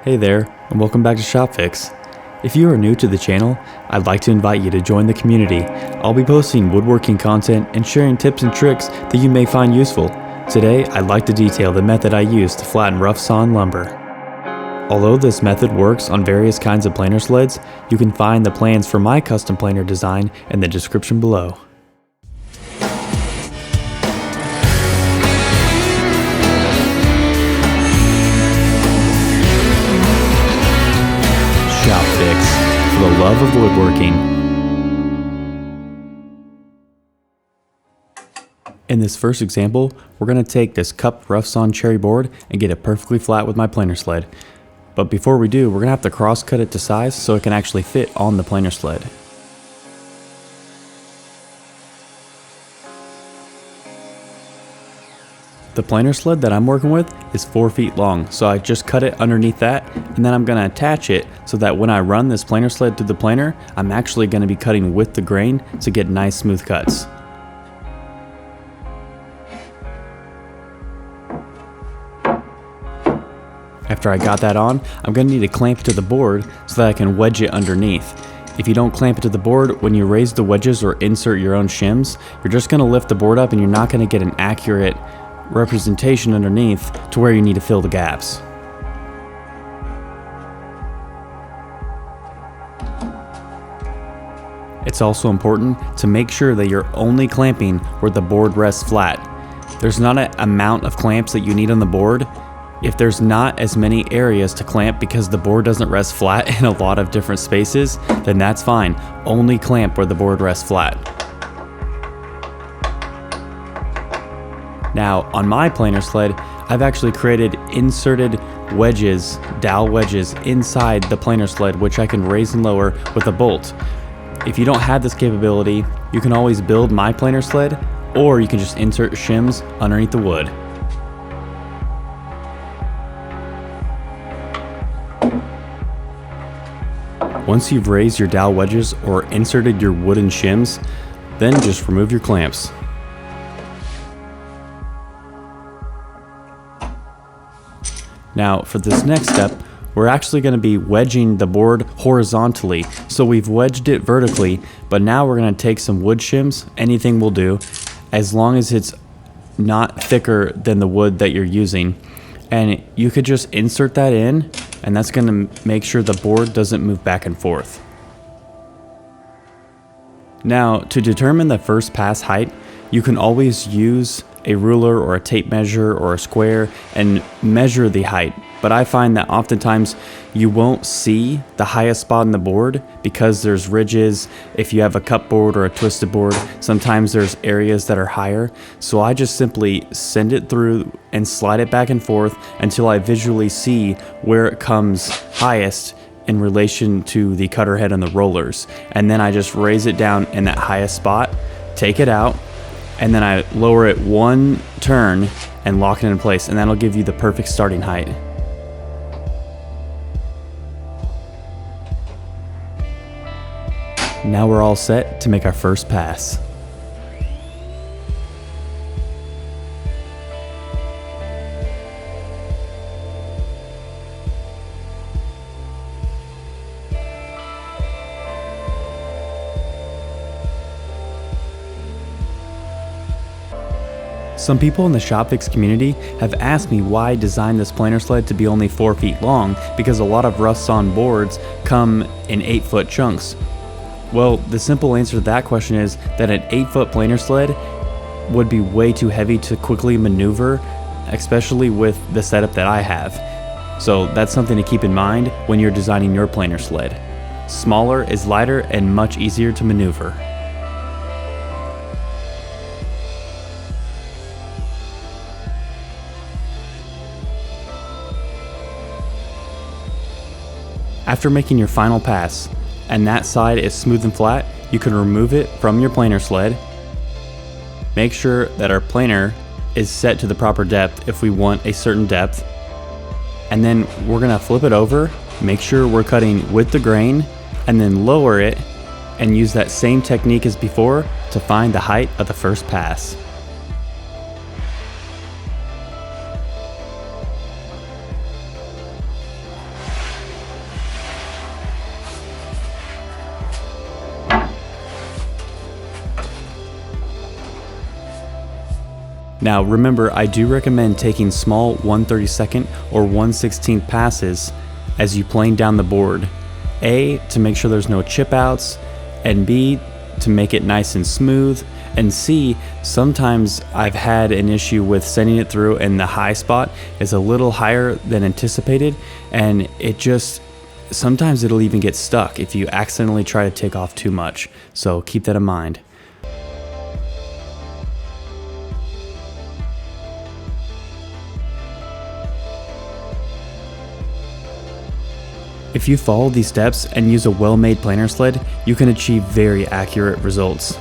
Hey there, and welcome back to Shopfix. If you are new to the channel, I'd like to invite you to join the community. I'll be posting woodworking content and sharing tips and tricks that you may find useful. Today, I'd like to detail the method I use to flatten rough sawn lumber. Although this method works on various kinds of planer sleds, you can find the plans for my custom planer design in the description below. Shopfix, for the love of woodworking. In this first example, we're going to take this cupped rough sawn cherry board and get it perfectly flat with my planer sled. But before we do, we're going to have to cross cut it to size so it can actually fit on the planer sled. The planer sled that I'm working with is 4 feet long, so I just cut it underneath that, and then I'm going to attach it so that when I run this planer sled through the planer, I'm actually going to be cutting with the grain to get nice smooth cuts. After I got that on, I'm going to need to clamp it to the board so that I can wedge it underneath. If you don't clamp it to the board, when you raise the wedges or insert your own shims, you're just going to lift the board up and you're not going to get an accurate representation underneath to where you need to fill the gaps. It's also important to make sure that you're only clamping where the board rests flat. There's not an amount of clamps that you need on the board. If there's not as many areas to clamp because the board doesn't rest flat in a lot of different spaces, then that's fine. Only clamp where the board rests flat. Now, on my planer sled, I've actually created inserted wedges, dowel wedges, inside the planer sled, which I can raise and lower with a bolt. If you don't have this capability, you can always build my planer sled, or you can just insert shims underneath the wood. Once you've raised your dowel wedges or inserted your wooden shims, then just remove your clamps. Now for this next step, we're actually going to be wedging the board horizontally. So we've wedged it vertically, but now we're going to take some wood shims, anything will do, as long as it's not thicker than the wood that you're using. And you could just insert that in, and that's going to make sure the board doesn't move back and forth. Now, to determine the first pass height, you can always use a ruler or a tape measure or a square and measure the height. But I find that oftentimes you won't see the highest spot on the board because there's ridges. If you have a cup board or a twisted board, sometimes there's areas that are higher. So I just simply send it through and slide it back and forth until I visually see where it comes highest in relation to the cutter head and the rollers. And then I just raise it down in that highest spot, take it out, and then I lower it one turn and lock it in place, and that'll give you the perfect starting height. Now we're all set to make our first pass. Some people in the Shopfix community have asked me why I designed this planer sled to be only 4 feet long, because a lot of rough sawn boards come in 8-foot chunks. Well, the simple answer to that question is that an 8-foot planer sled would be way too heavy to quickly maneuver, especially with the setup that I have. So that's something to keep in mind when you're designing your planer sled. Smaller is lighter and much easier to maneuver. After making your final pass, and that side is smooth and flat, you can remove it from your planer sled. Make sure that our planer is set to the proper depth if we want a certain depth. And then we're gonna flip it over, make sure we're cutting with the grain, and then lower it and use that same technique as before to find the height of the first pass. Now remember, I do recommend taking small 1/32 or 1/16 passes as you plane down the board. A, to make sure there's no chip outs, and B, to make it nice and smooth, and C, sometimes I've had an issue with sending it through and the high spot is a little higher than anticipated, and sometimes it'll even get stuck if you accidentally try to take off too much, so keep that in mind. If you follow these steps and use a well-made planer sled, you can achieve very accurate results.